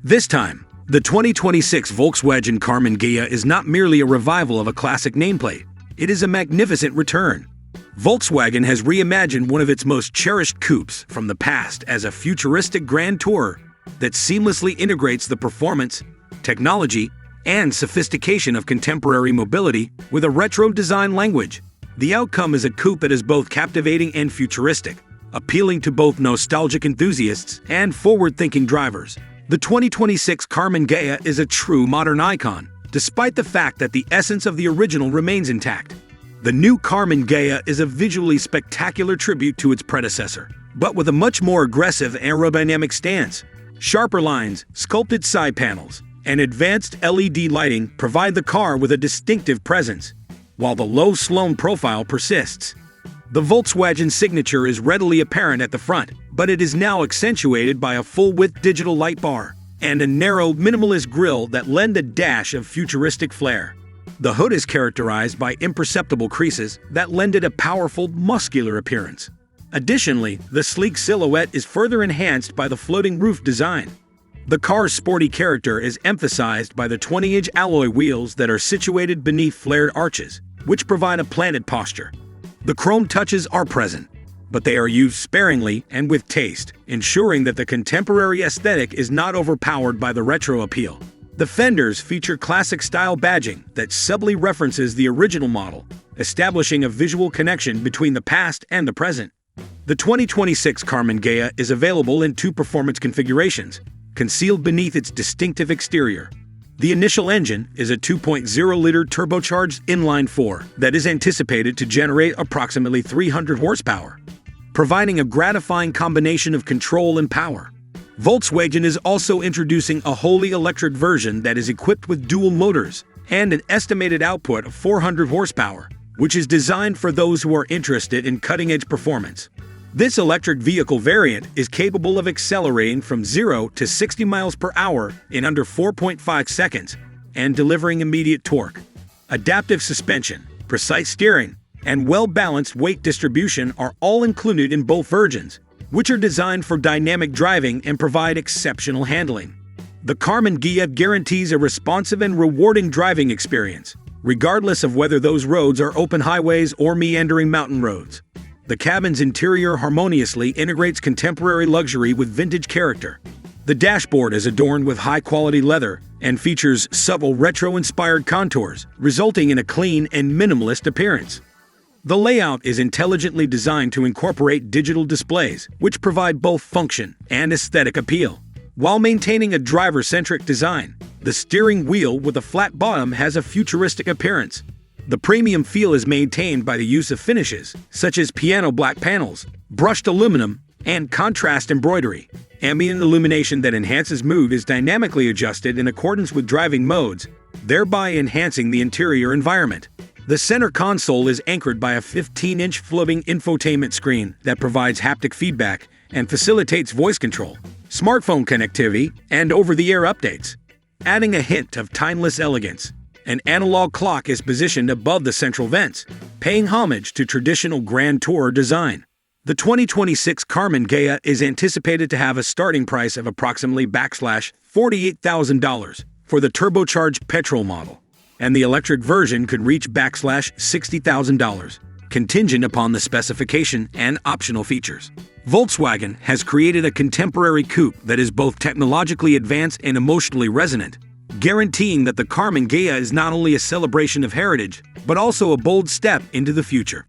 This time, the 2026 Volkswagen Karmann Ghia is not merely a revival of a classic nameplate, it is a magnificent return. Volkswagen has reimagined one of its most cherished coupes from the past as a futuristic grand tourer that seamlessly integrates the performance, technology, and sophistication of contemporary mobility with a retro design language. The outcome is a coupe that is both captivating and futuristic, appealing to both nostalgic enthusiasts and forward-thinking drivers. The 2026 Karmann Ghia is a true modern icon, despite the fact that the essence of the original remains intact. The new Karmann Ghia is a visually spectacular tribute to its predecessor, but with a much more aggressive aerodynamic stance. Sharper lines, sculpted side panels, and advanced LED lighting provide the car with a distinctive presence, while the low-slung profile persists. The Volkswagen signature is readily apparent at the front, but it is now accentuated by a full-width digital light bar and a narrow, minimalist grille that lend a dash of futuristic flair. The hood is characterized by imperceptible creases that lend it a powerful, muscular appearance. Additionally, the sleek silhouette is further enhanced by the floating roof design. The car's sporty character is emphasized by the 20-inch alloy wheels that are situated beneath flared arches, which provide a planted posture. The chrome touches are present, but they are used sparingly and with taste, ensuring that the contemporary aesthetic is not overpowered by the retro appeal. The fenders feature classic-style badging that subtly references the original model, establishing a visual connection between the past and the present. The 2026 Karmann Ghia is available in two performance configurations, concealed beneath its distinctive exterior. The initial engine is a 2.0-liter turbocharged inline-4 that is anticipated to generate approximately 300 horsepower, providing a gratifying combination of control and power. Volkswagen is also introducing a wholly electric version that is equipped with dual motors and an estimated output of 400 horsepower, which is designed for those who are interested in cutting-edge performance. This electric vehicle variant is capable of accelerating from 0 to 60 miles per hour in under 4.5 seconds and delivering immediate torque. Adaptive suspension, precise steering, and well-balanced weight distribution are all included in both versions, which are designed for dynamic driving and provide exceptional handling. The Karmann Ghia guarantees a responsive and rewarding driving experience, regardless of whether those roads are open highways or meandering mountain roads. The cabin's interior harmoniously integrates contemporary luxury with vintage character. The dashboard is adorned with high-quality leather and features subtle retro-inspired contours, resulting in a clean and minimalist appearance. The layout is intelligently designed to incorporate digital displays, which provide both function and aesthetic appeal. While maintaining a driver-centric design, the steering wheel with a flat bottom has a futuristic appearance. The premium feel is maintained by the use of finishes, such as piano black panels, brushed aluminum, and contrast embroidery. Ambient illumination that enhances mood is dynamically adjusted in accordance with driving modes, thereby enhancing the interior environment. The center console is anchored by a 15-inch floating infotainment screen that provides haptic feedback and facilitates voice control, smartphone connectivity, and over-the-air updates. Adding a hint of timeless elegance, an analog clock is positioned above the central vents, paying homage to traditional Grand Tourer design. The 2026 Karmann Ghia is anticipated to have a starting price of approximately $48,000 for the turbocharged petrol model, and the electric version could reach $60,000, contingent upon the specification and optional features. Volkswagen has created a contemporary coupe that is both technologically advanced and emotionally resonant, guaranteeing that the Karmann Ghia is not only a celebration of heritage, but also a bold step into the future.